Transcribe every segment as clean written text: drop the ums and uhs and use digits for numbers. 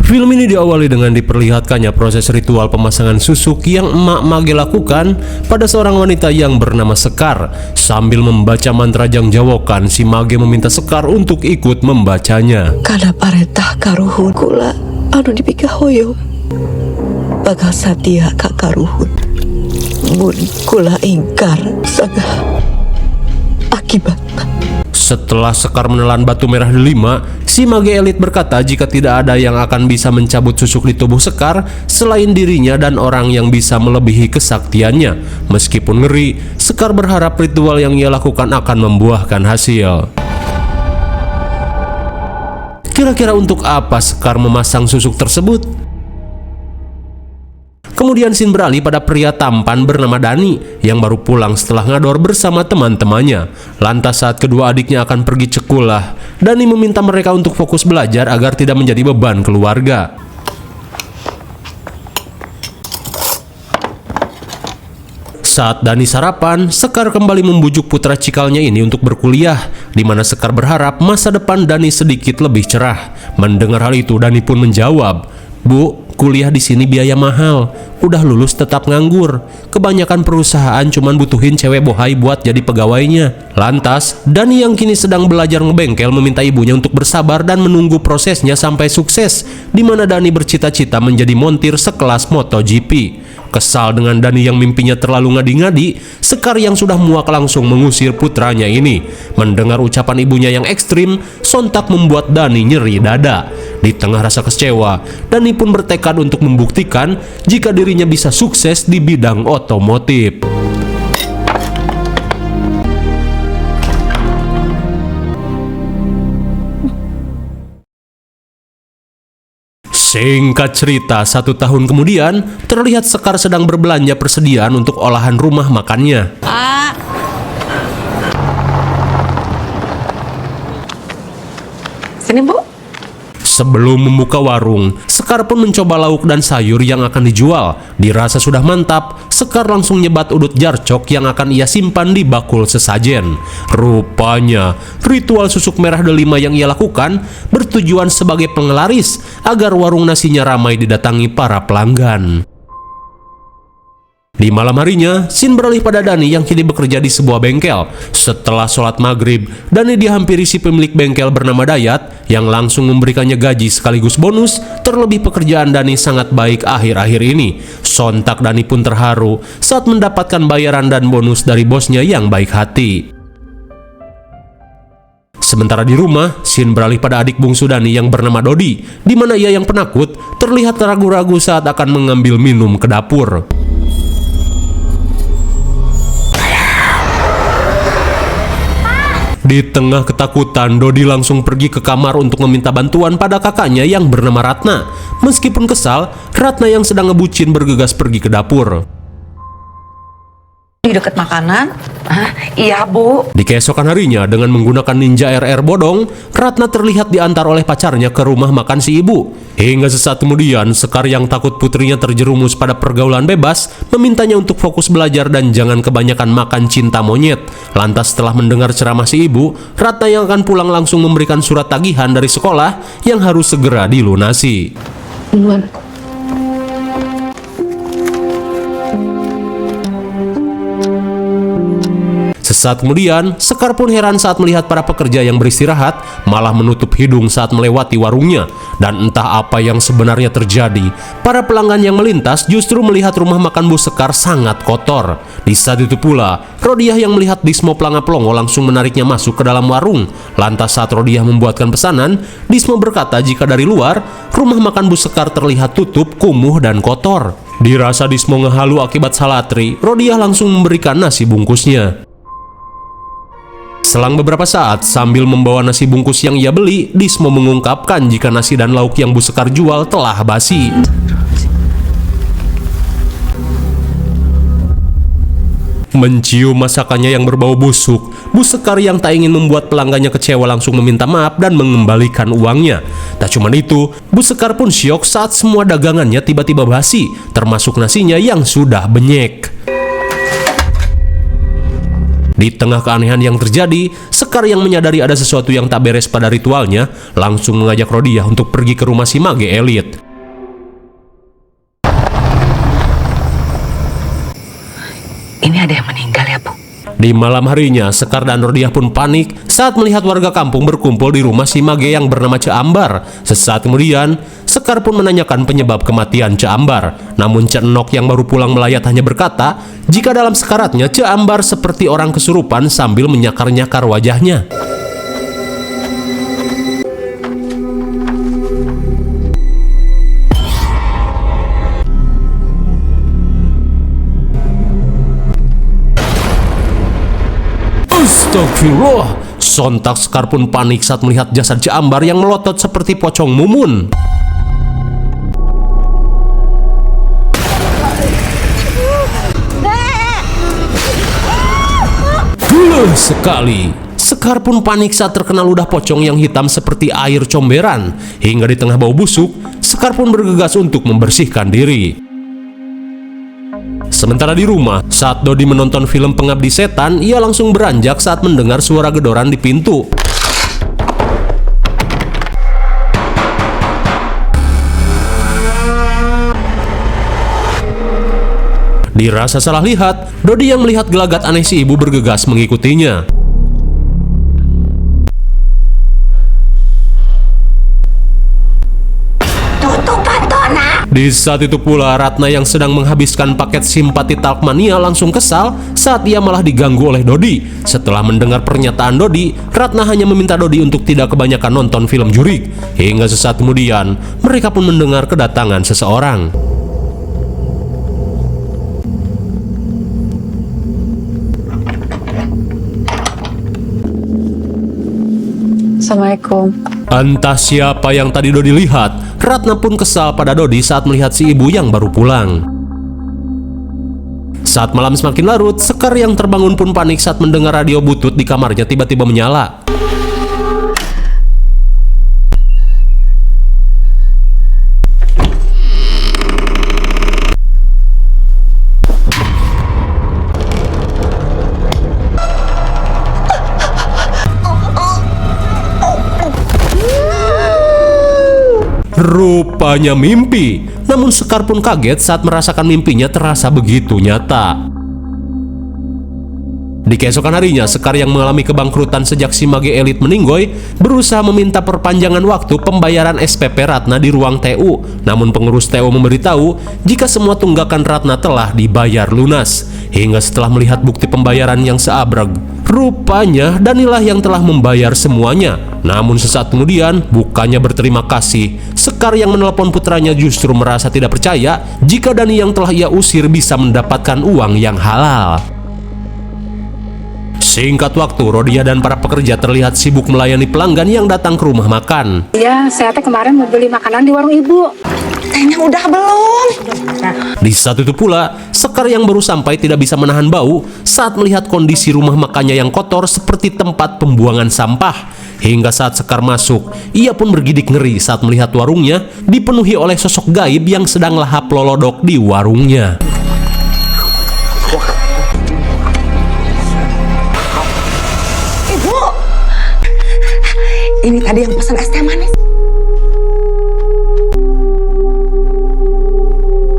Film ini diawali dengan diperlihatkannya proses ritual pemasangan susuk yang emak Mage lakukan pada seorang wanita yang bernama Sekar. Sambil membaca mantra jangjawokan, si Mage meminta Sekar untuk ikut membacanya. Karena parentah karuhun kula anu dipikah hoyong bakal satia ka karuhun mun kula ingkar sagah akibatna. Setelah Sekar menelan batu merah delima, si Mage elit berkata jika tidak ada yang akan bisa mencabut susuk di tubuh Sekar selain dirinya dan orang yang bisa melebihi kesaktiannya. Meskipun ngeri, Sekar berharap ritual yang ia lakukan akan membuahkan hasil. Kira-kira untuk apa Sekar memasang susuk tersebut? Kemudian scene beralih pada pria tampan bernama Dani yang baru pulang setelah ngador bersama teman-temannya. Lantas saat kedua adiknya akan pergi cekulah, Dani meminta mereka untuk fokus belajar agar tidak menjadi beban keluarga. Saat Dani sarapan, Sekar kembali membujuk putra cikalnya ini untuk berkuliah, di mana Sekar berharap masa depan Dani sedikit lebih cerah. Mendengar hal itu, Dani pun menjawab, "Bu, kuliah di sini biaya mahal. Udah lulus tetap nganggur. Kebanyakan perusahaan cuman butuhin cewek bohai buat jadi pegawainya." Lantas, Dani yang kini sedang belajar ngebengkel meminta ibunya untuk bersabar dan menunggu prosesnya sampai sukses, di mana Dani bercita-cita menjadi montir sekelas MotoGP. Kesal dengan Dani yang mimpinya terlalu ngadi-ngadi, Sekar yang sudah muak langsung mengusir putranya ini. Mendengar ucapan ibunya yang ekstrim, sontak membuat Dani nyeri dada. Di tengah rasa kecewa, Dani pun bertekad untuk membuktikan jika dirinya bisa sukses di bidang otomotif. Singkat cerita, 1 tahun kemudian, terlihat Sekar sedang berbelanja persediaan untuk olahan rumah makannya. Sini, Bu. Sebelum membuka warung, Sekar pun mencoba lauk dan sayur yang akan dijual. Dirasa sudah mantap, Sekar langsung nyebat udut jarcok yang akan ia simpan di bakul sesajen. Rupanya, ritual susuk merah delima yang ia lakukan bertujuan sebagai penglaris agar warung nasinya ramai didatangi para pelanggan. Di malam harinya, scene beralih pada Dani yang kini bekerja di sebuah bengkel. Setelah sholat maghrib, Dani dihampiri si pemilik bengkel bernama Dayat yang langsung memberikannya gaji sekaligus bonus. Terlebih pekerjaan Dani sangat baik akhir-akhir ini. Sontak Dani pun terharu saat mendapatkan bayaran dan bonus dari bosnya yang baik hati. Sementara di rumah, scene beralih pada adik bungsu Dani yang bernama Dodi, di mana ia yang penakut terlihat ragu-ragu saat akan mengambil minum ke dapur. Di tengah ketakutan, Dodi langsung pergi ke kamar untuk meminta bantuan pada kakaknya yang bernama Ratna. Meskipun kesal, Ratna yang sedang ngebucin bergegas pergi ke dapur. Di dekat makanan? Iya, Bu. Di keesokan harinya, dengan menggunakan ninja RR bodong, Ratna terlihat diantar oleh pacarnya ke rumah makan si ibu. Hingga sesaat kemudian, Sekar yang takut putrinya terjerumus pada pergaulan bebas, memintanya untuk fokus belajar dan jangan kebanyakan makan cinta monyet. Lantas setelah mendengar ceramah si ibu, Ratna yang akan pulang langsung memberikan surat tagihan dari sekolah yang harus segera dilunasi. Sesaat kemudian, Sekar pun heran saat melihat para pekerja yang beristirahat malah menutup hidung saat melewati warungnya. Dan entah apa yang sebenarnya terjadi, para pelanggan yang melintas justru melihat rumah makan Bu Sekar sangat kotor. Di saat itu pula, Rodiah yang melihat Dismo pelanga-pelongo langsung menariknya masuk ke dalam warung. Lantas saat Rodiah membuatkan pesanan, Dismo berkata jika dari luar, rumah makan Bu Sekar terlihat tutup, kumuh, dan kotor. Dirasa Dismo ngehalu akibat salatri, Rodiah langsung memberikan nasi bungkusnya. Selang beberapa saat, sambil membawa nasi bungkus yang ia beli, Dismo mengungkapkan jika nasi dan lauk yang Bu Sekar jual telah basi. Mencium masakannya yang berbau busuk, Bu Sekar yang tak ingin membuat pelanggannya kecewa langsung meminta maaf dan mengembalikan uangnya. Tak cuma itu, Bu Sekar pun syok saat semua dagangannya tiba-tiba basi, termasuk nasinya yang sudah benyek. Di tengah keanehan yang terjadi, Sekar yang menyadari ada sesuatu yang tak beres pada ritualnya, langsung mengajak Rodiah untuk pergi ke rumah si mage elit. Ini ada yang meninggal ya, Bu? Di malam harinya, Sekar dan Rodiah pun panik saat melihat warga kampung berkumpul di rumah si mage yang bernama Cek Ambar. Sesaat kemudian, Sekar pun menanyakan penyebab kematian Cek Ambar. Namun Cek Enok yang baru pulang melayat hanya berkata, jika dalam sekaratnya Cek Ambar seperti orang kesurupan sambil menyakar-nyakar wajahnya. Astagfirullah! Sontak Sekar pun panik saat melihat jasad Cek Ambar yang melotot seperti pocong mumun. Gila sekali! Sekar pun panik saat terkena ludah pocong yang hitam seperti air comberan. Hingga di tengah bau busuk, Sekar pun bergegas untuk membersihkan diri. Sementara di rumah, saat Dodi menonton film Pengabdi Setan, ia langsung beranjak saat mendengar suara gedoran di pintu. Dirasa salah lihat, Dodi yang melihat gelagat aneh si ibu bergegas mengikutinya. Di saat itu pula, Ratna yang sedang menghabiskan paket simpati Talkmania langsung kesal saat ia malah diganggu oleh Dodi. Setelah mendengar pernyataan Dodi, Ratna hanya meminta Dodi untuk tidak kebanyakan nonton film jurik. Hingga sesaat kemudian, mereka pun mendengar kedatangan seseorang. Assalamualaikum. Entah siapa yang tadi Dodi lihat, Ratna pun kesal pada Dodi saat melihat si ibu yang baru pulang. Saat malam semakin larut, Sekar yang terbangun pun panik saat mendengar radio butut di kamarnya tiba-tiba menyala. Rupanya mimpi. Namun Sekar pun kaget saat merasakan mimpinya terasa begitu nyata. Di keesokan harinya, Sekar yang mengalami kebangkrutan sejak si mage elit meninggoy berusaha meminta perpanjangan waktu pembayaran SPP Ratna di ruang TU. Namun pengurus TU memberitahu jika semua tunggakan Ratna telah dibayar lunas. Hingga setelah melihat bukti pembayaran yang seabrag, rupanya Danilah yang telah membayar semuanya. Namun sesaat kemudian, bukannya berterima kasih, Sekar yang menelpon putranya justru merasa tidak percaya jika Dani yang telah ia usir bisa mendapatkan uang yang halal. Singkat waktu, Rodiah dan para pekerja terlihat sibuk melayani pelanggan yang datang ke rumah makan. Iya, saya teh kemarin mau beli makanan di warung ibu. Tehnya udah belum? Di saat itu pula, Sekar yang baru sampai tidak bisa menahan bau saat melihat kondisi rumah makannya yang kotor seperti tempat pembuangan sampah. Hingga saat Sekar masuk, ia pun bergidik ngeri saat melihat warungnya dipenuhi oleh sosok gaib yang sedang lahap lolodok di warungnya. Ibu, ini tadi yang pesan es teh manis.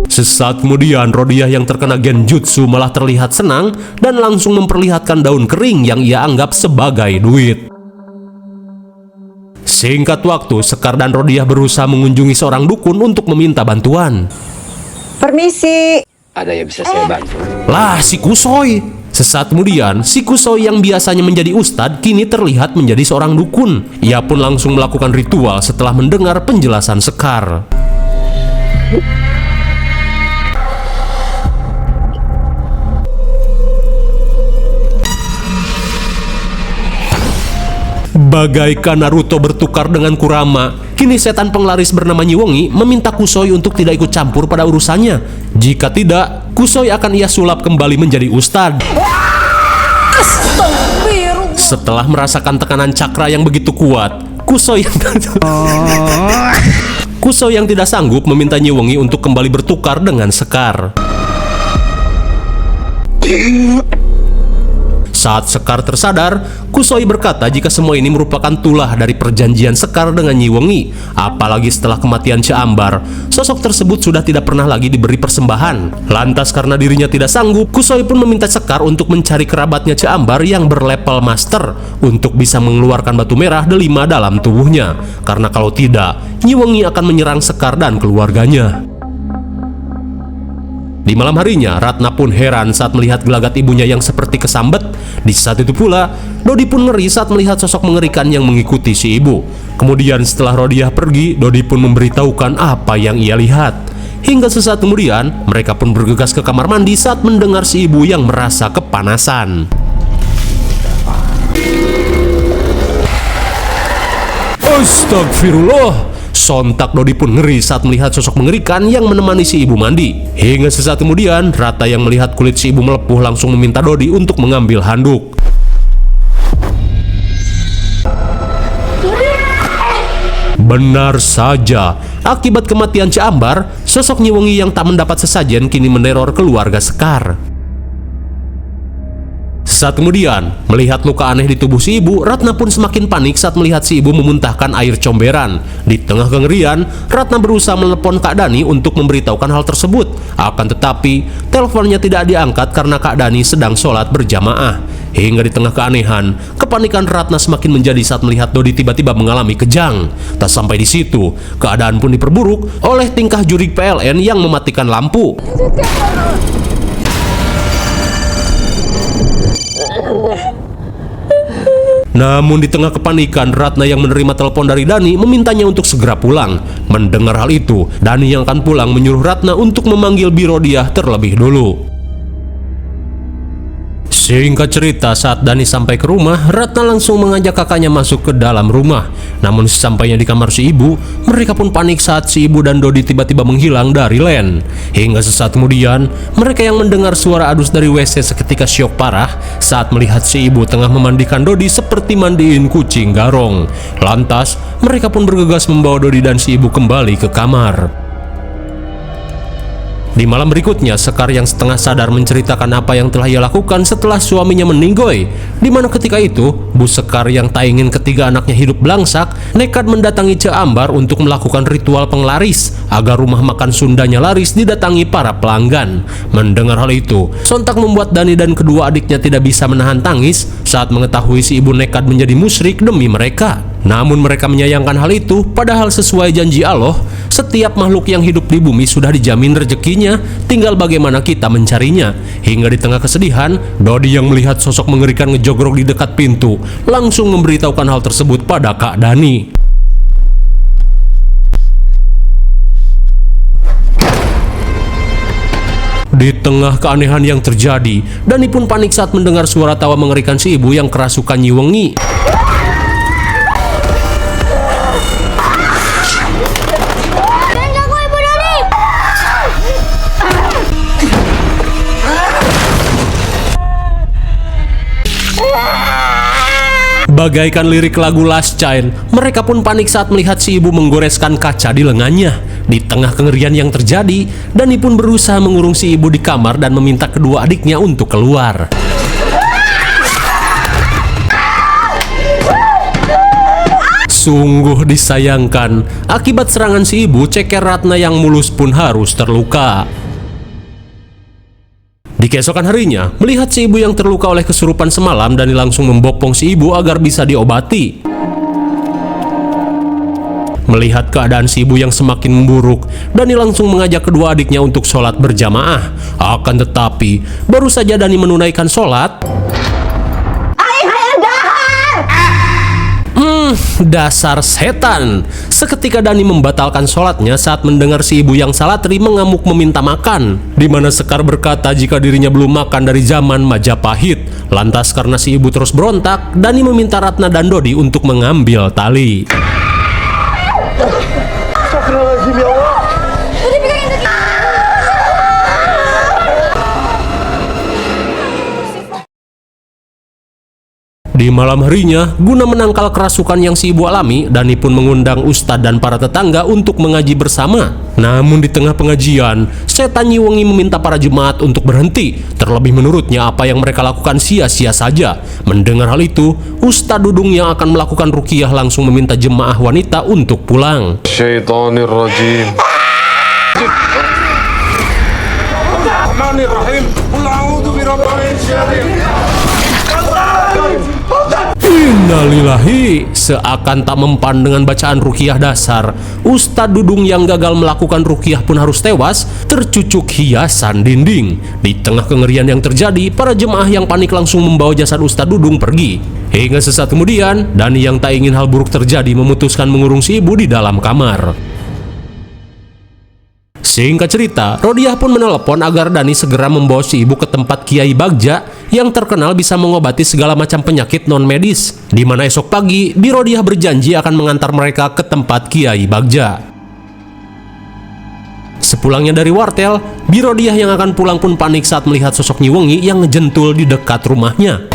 Sesaat kemudian, Rodiah yang terkena genjutsu malah terlihat senang dan langsung memperlihatkan daun kering yang ia anggap sebagai duit. Singkat waktu, Sekar dan Rodiah berusaha mengunjungi seorang dukun untuk meminta bantuan. Permisi. Ada yang bisa saya bantu? Lah, si Kusoy! Sesaat kemudian, si Kusoy yang biasanya menjadi ustadz kini terlihat menjadi seorang dukun. Ia pun langsung melakukan ritual setelah mendengar penjelasan Sekar. Bagaikan Naruto bertukar dengan Kurama, kini setan penglaris bernama Nyiwongi meminta Kusoy untuk tidak ikut campur pada urusannya. Jika tidak, Kusoy akan ia sulap kembali menjadi ustadz. Setelah merasakan tekanan cakra yang begitu kuat, Kusoy yang tidak sanggup meminta Nyiwongi untuk kembali bertukar dengan Sekar. Saat Sekar tersadar, Kusoi berkata jika semua ini merupakan tulah dari perjanjian Sekar dengan Nyi Wengi. Apalagi setelah kematian Ca Ambar, sosok tersebut sudah tidak pernah lagi diberi persembahan. Lantas karena dirinya tidak sanggup, Kusoi pun meminta Sekar untuk mencari kerabatnya Ca Ambar yang berlevel master untuk bisa mengeluarkan batu merah delima dalam tubuhnya. Karena kalau tidak, Nyi Wengi akan menyerang Sekar dan keluarganya. Di malam harinya, Ratna pun heran saat melihat gelagat ibunya yang seperti kesambet. Di saat itu pula, Dodi pun ngeri saat melihat sosok mengerikan yang mengikuti si ibu. Kemudian setelah Rodiah pergi, Dodi pun memberitahukan apa yang ia lihat. Hingga sesaat kemudian, mereka pun bergegas ke kamar mandi saat mendengar si ibu yang merasa kepanasan. Astagfirullah! Sontak Dodi pun ngeri saat melihat sosok mengerikan yang menemani si ibu mandi. Hingga sesaat kemudian, Rata yang melihat kulit si ibu melepuh langsung meminta Dodi untuk mengambil handuk. Benar saja, akibat kematian Ca Ambar, sosok Nyi Wengi yang tak mendapat sesajen kini meneror keluarga Sekar. Saat kemudian, melihat luka aneh di tubuh si ibu, Ratna pun semakin panik saat melihat si ibu memuntahkan air comberan. Di tengah kengerian, Ratna berusaha menelepon Kak Dani untuk memberitahukan hal tersebut. Akan tetapi, teleponnya tidak diangkat karena Kak Dani sedang sholat berjamaah. Hingga di tengah keanehan, kepanikan Ratna semakin menjadi saat melihat Dodi tiba-tiba mengalami kejang. Tak sampai di situ, keadaan pun diperburuk oleh tingkah juri PLN yang mematikan lampu. Namun di tengah kepanikan, Ratna yang menerima telepon dari Dani memintanya untuk segera pulang. Mendengar hal itu, Dani yang akan pulang menyuruh Ratna untuk memanggil Bi Rodiah terlebih dulu. Singkat cerita, saat Dani sampai ke rumah, Ratna langsung mengajak kakaknya masuk ke dalam rumah. Namun sesampainya di kamar si ibu, mereka pun panik saat si ibu dan Dodi tiba-tiba menghilang dari LAN. Hingga sesaat kemudian, mereka yang mendengar suara adus dari WC seketika syok parah saat melihat si ibu tengah memandikan Dodi seperti mandiin kucing garong. Lantas, mereka pun bergegas membawa Dodi dan si ibu kembali ke kamar. Di malam berikutnya, Sekar yang setengah sadar menceritakan apa yang telah ia lakukan setelah suaminya meninggoy. Di mana ketika itu, Bu Sekar yang tak ingin ketiga anaknya hidup belangsak, nekat mendatangi Ca Ambar untuk melakukan ritual penglaris agar rumah makan Sundanya laris didatangi para pelanggan. Mendengar hal itu, sontak membuat Dani dan kedua adiknya tidak bisa menahan tangis saat mengetahui si ibu nekat menjadi musyrik demi mereka. Namun mereka menyayangkan hal itu, padahal sesuai janji Allah, setiap makhluk yang hidup di bumi sudah dijamin rezekinya, tinggal bagaimana kita mencarinya. Hingga di tengah kesedihan, Dodi yang melihat sosok mengerikan ngejogrok di dekat pintu, langsung memberitahukan hal tersebut pada Kak Dani. Di tengah keanehan yang terjadi, Dani pun panik saat mendengar suara tawa mengerikan si ibu yang kerasukan Nyi Wengi. Bagaikan lirik lagu Last Child, mereka pun panik saat melihat si ibu menggoreskan kaca di lengannya. Di tengah kengerian yang terjadi, Dani pun berusaha mengurung si ibu di kamar dan meminta kedua adiknya untuk keluar. Sungguh disayangkan, akibat serangan si ibu, ceker Ratna yang mulus pun harus terluka. Di keesokan harinya, melihat si ibu yang terluka oleh kesurupan semalam, Dani langsung membopong si ibu agar bisa diobati. Melihat keadaan si ibu yang semakin memburuk, Dani langsung mengajak kedua adiknya untuk sholat berjamaah. Akan tetapi, baru saja Dani menunaikan sholat, dasar setan. Seketika Dani membatalkan sholatnya saat mendengar si ibu yang salatri mengamuk meminta makan. Di mana Sekar berkata jika dirinya belum makan dari zaman Majapahit. Lantas karena si ibu terus berontak, Dani meminta Ratna dan Dodi untuk mengambil tali. Di malam harinya, guna menangkal kerasukan yang si ibu alami, Dani pun mengundang ustadz dan para tetangga untuk mengaji bersama. Namun di tengah pengajian, setan Nyi Wengi meminta para jemaat untuk berhenti. Terlebih menurutnya apa yang mereka lakukan sia-sia saja. Mendengar hal itu, Ustadz Dudung yang akan melakukan ruqyah langsung meminta jemaah wanita untuk pulang. Syaitanirrajim. Rahmanirrahim. Qul a'udzu birabbil syaitan. Innalillahi, seakan tak mempan dengan bacaan ruqyah dasar, Ustadz Dudung yang gagal melakukan ruqyah pun harus tewas tercucuk hiasan dinding. Di tengah kengerian yang terjadi, para jemaah yang panik langsung membawa jasad Ustadz Dudung pergi. Hingga sesaat kemudian, Dani yang tak ingin hal buruk terjadi memutuskan mengurung si ibu di dalam kamar. Singkat cerita, Rodiah pun menelepon agar Dani segera membawa si ibu ke tempat Kiai Bagja yang terkenal bisa mengobati segala macam penyakit non-medis. Di mana esok pagi, Bi Rodiah berjanji akan mengantar mereka ke tempat Kiai Bagja. Sepulangnya dari wartel, Bi Rodiah yang akan pulang pun panik saat melihat sosok Nyi Wengi yang ngejentul di dekat rumahnya.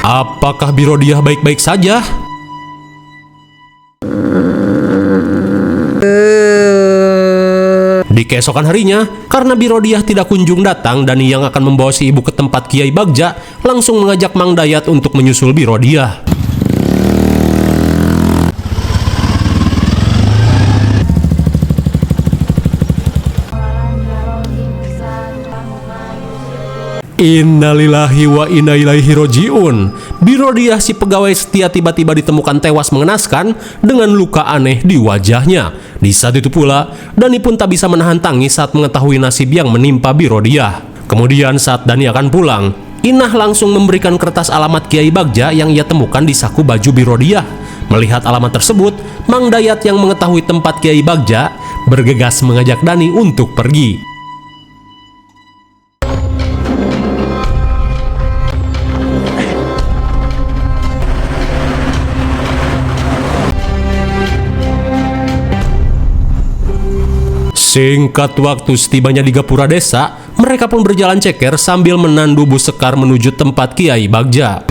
Apakah Bi Rodiah baik-baik saja? Di keesokan harinya, karena Bi Rodiah tidak kunjung datang, Dani yang akan membawa si ibu ke tempat Kiai Bagja langsung mengajak Mang Dayat untuk menyusul Bi Rodiah. Innalillahi wa inna ilaihi roji'un. Bi Rodiah si pegawai setia tiba-tiba ditemukan tewas mengenaskan dengan luka aneh di wajahnya. Di saat itu pula, Dani pun tak bisa menahan tangis saat mengetahui nasib yang menimpa Bi Rodiah. Kemudian saat Dani akan pulang, Inah langsung memberikan kertas alamat Kiai Bagja yang ia temukan di saku baju Bi Rodiah. Melihat alamat tersebut, Mang Dayat yang mengetahui tempat Kiai Bagja bergegas mengajak Dani untuk pergi. Singkat waktu setibanya di gapura desa, mereka pun berjalan ceker sambil menandu Bu Sekar menuju tempat Kiai Bagja.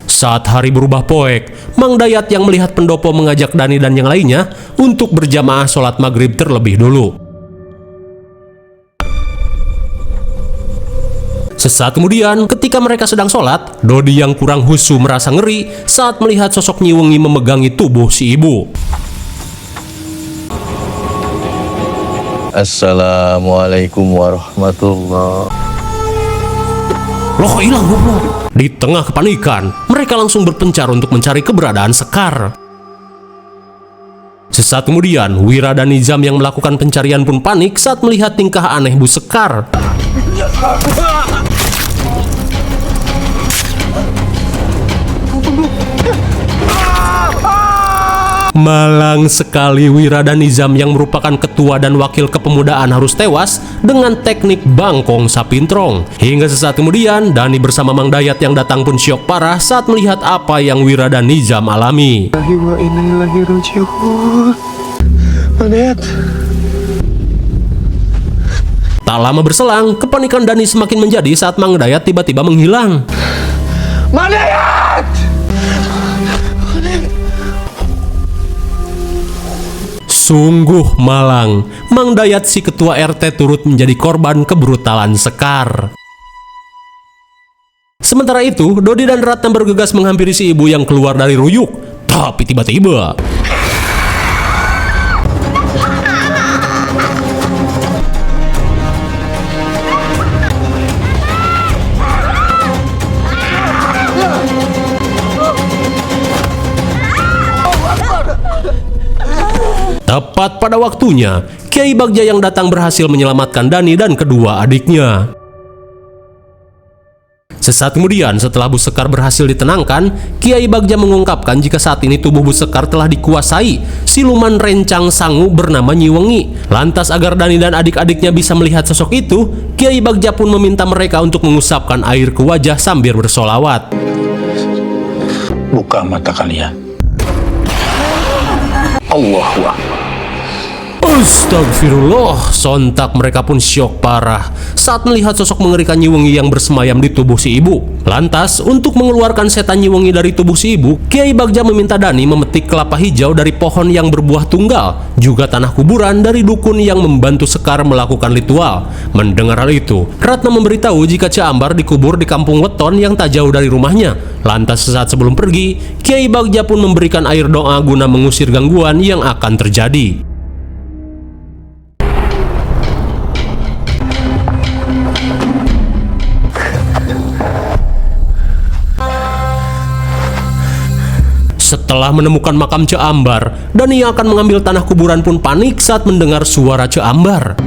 Saat hari berubah poek, Mang Dayat yang melihat pendopo mengajak Dani dan yang lainnya untuk berjamaah sholat maghrib terlebih dulu. Sesaat kemudian, ketika mereka sedang sholat, Dodi yang kurang husu merasa ngeri saat melihat sosok Nyi Wengi memegangi tubuh si ibu. Assalamualaikum warahmatullahi. Loh, kok hilang goblok? Di tengah kepanikan, mereka langsung berpencar untuk mencari keberadaan Sekar. Sesaat kemudian, Wira dan Nizam yang melakukan pencarian pun panik saat melihat tingkah aneh Bu Sekar. Malang sekali Wira dan Nizam yang merupakan ketua dan wakil kepemudaan harus tewas dengan teknik bangkong sapintrong. Hingga sesaat kemudian, Dani bersama Mang Dayat yang datang pun syok parah saat melihat apa yang Wira dan Nizam alami. Tak lama berselang, kepanikan Dani semakin menjadi saat Mang Dayat tiba-tiba menghilang. Mang Dayat! Sungguh malang, Mang Dayat si ketua RT turut menjadi korban kebrutalan Sekar. Sementara itu, Dodi dan Ratna bergegas menghampiri si ibu yang keluar dari ruyuk. Tapi tiba-tiba tepat pada waktunya, Kiai Bagja yang datang berhasil menyelamatkan Dani dan kedua adiknya. Sesaat kemudian setelah Bu Sekar berhasil ditenangkan, Kiai Bagja mengungkapkan jika saat ini tubuh Bu Sekar telah dikuasai siluman rencang sangu bernama Nyi Wengi. Lantas agar Dani dan adik-adiknya bisa melihat sosok itu, Kiai Bagja pun meminta mereka untuk mengusapkan air ke wajah sambil bersolawat. Buka mata kalian. Allahu Akbar. Astagfirullah, sontak mereka pun syok parah saat melihat sosok mengerikan Nyi Wengi yang bersemayam di tubuh si ibu. Lantas, untuk mengeluarkan setan Nyi Wengi dari tubuh si ibu, Kiai Bagja meminta Dani memetik kelapa hijau dari pohon yang berbuah tunggal, juga tanah kuburan dari dukun yang membantu Sekar melakukan ritual. Mendengar hal itu, Ratna memberitahu jika Cak Ambar dikubur di kampung Weton yang tak jauh dari rumahnya. Lantas sesaat sebelum pergi, Kiai Bagja pun memberikan air doa guna mengusir gangguan yang akan terjadi. Setelah menemukan makam Cak Ambar, Dani yang akan mengambil tanah kuburan pun panik saat mendengar suara Cak Ambar.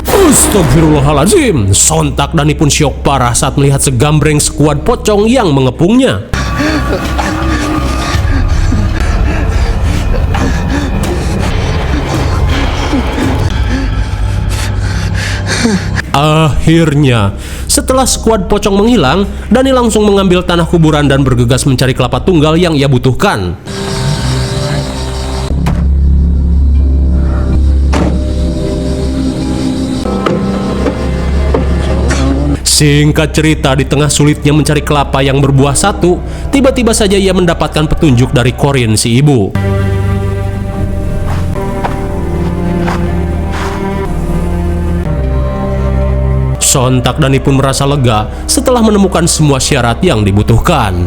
Astagfirullahaladzim, sontak Dani pun syok parah saat melihat segambreng skuad pocong yang mengepungnya. Akhirnya, setelah skuad pocong menghilang, Dani langsung mengambil tanah kuburan dan bergegas mencari kelapa tunggal yang ia butuhkan. Singkat cerita, di tengah sulitnya mencari kelapa yang berbuah satu, tiba-tiba saja ia mendapatkan petunjuk dari Korin si ibu. Sontak Dani pun merasa lega setelah menemukan semua syarat yang dibutuhkan.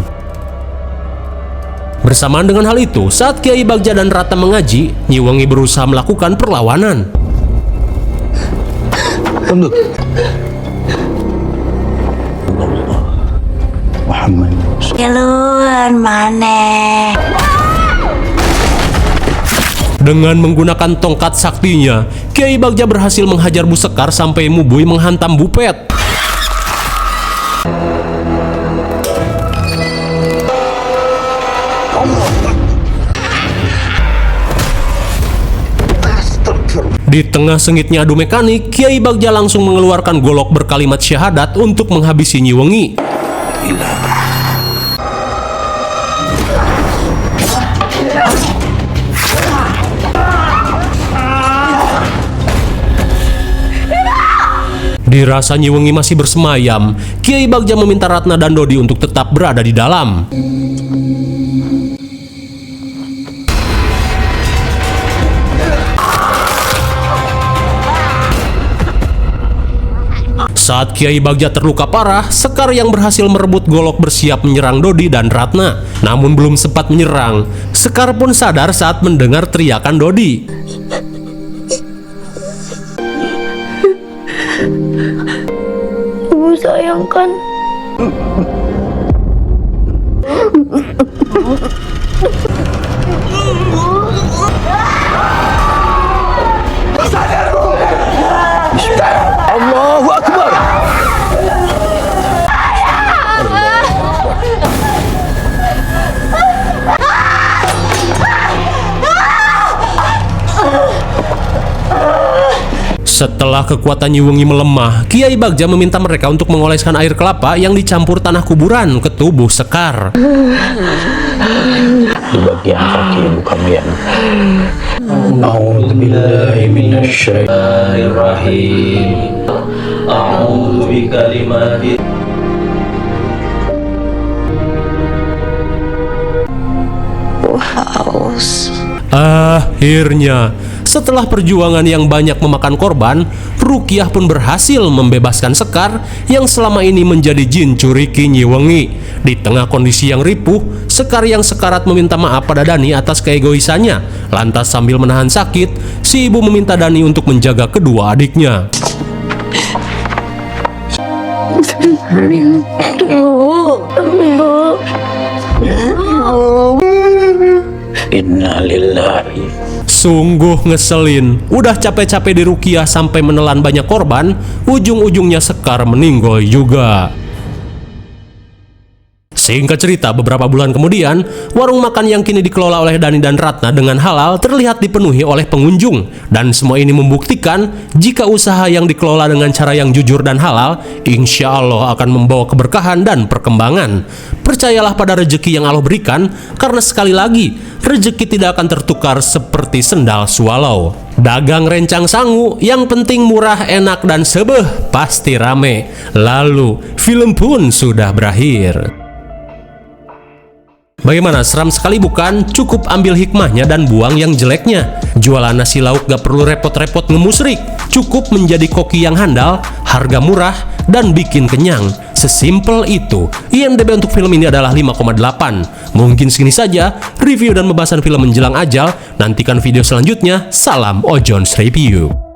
Bersamaan dengan hal itu, saat Kiai Bagja dan Ratna mengaji, Nyi Wengi berusaha melakukan perlawanan. Tunduk. Muhammad. Keluar maneh. Dengan menggunakan tongkat saktinya, Kiai Bagja berhasil menghajar Bu Sekar sampai Mubui menghantam Bupet. Di tengah sengitnya adu mekanik, Kiai Bagja langsung mengeluarkan golok berkalimat syahadat untuk menghabisi Nyi Wengi. Dirasa Nyi Wengi masih bersemayam, Kiai Bagja meminta Ratna dan Dodi untuk tetap berada di dalam. Saat Kiai Bagja terluka parah, Sekar yang berhasil merebut golok bersiap menyerang Dodi dan Ratna. Namun belum sempat menyerang, Sekar pun sadar saat mendengar teriakan Dodi. Ibu sayangkan. Allahu Akbar. Setelah kekuatan Nyi Wengi melemah, Kiai Bagja meminta mereka untuk mengoleskan air kelapa yang dicampur tanah kuburan ke tubuh Sekar. Di bagian kaki ibu kamu ya. A'udzubillahi minasyaitonirrajim. A'udzu bikalimati. Akhirnya, setelah perjuangan yang banyak memakan korban, Rukiah pun berhasil membebaskan Sekar yang selama ini menjadi jin curiki Nyi Wengi. Di tengah kondisi yang ripuh, Sekar yang sekarat meminta maaf pada Dani atas keegoisannya. Lantas sambil menahan sakit, si ibu meminta Dani untuk menjaga kedua adiknya. Bu. Innalillahi. Sungguh ngeselin, udah capek-capek diruqyah sampai menelan banyak korban, ujung-ujungnya Sekar meninggoy juga. Singkat cerita, beberapa bulan kemudian, warung makan yang kini dikelola oleh Dani dan Ratna dengan halal terlihat dipenuhi oleh pengunjung. Dan semua ini membuktikan, jika usaha yang dikelola dengan cara yang jujur dan halal, insya Allah akan membawa keberkahan dan perkembangan. Percayalah pada rezeki yang Allah berikan, karena sekali lagi, rezeki tidak akan tertukar seperti sendal swallow. Dagang rencang sangu, yang penting murah, enak, dan sebeh, pasti rame. Lalu, film pun sudah berakhir. Bagaimana, seram sekali bukan? Cukup ambil hikmahnya dan buang yang jeleknya. Jualan nasi lauk gak perlu repot-repot ngemusrik. Cukup menjadi koki yang handal, harga murah, dan bikin kenyang. Sesimpel itu. IMDb untuk film ini adalah 5,8. Mungkin segini saja review dan pembahasan film menjelang ajal. Nantikan video selanjutnya. Salam Ojon's Review.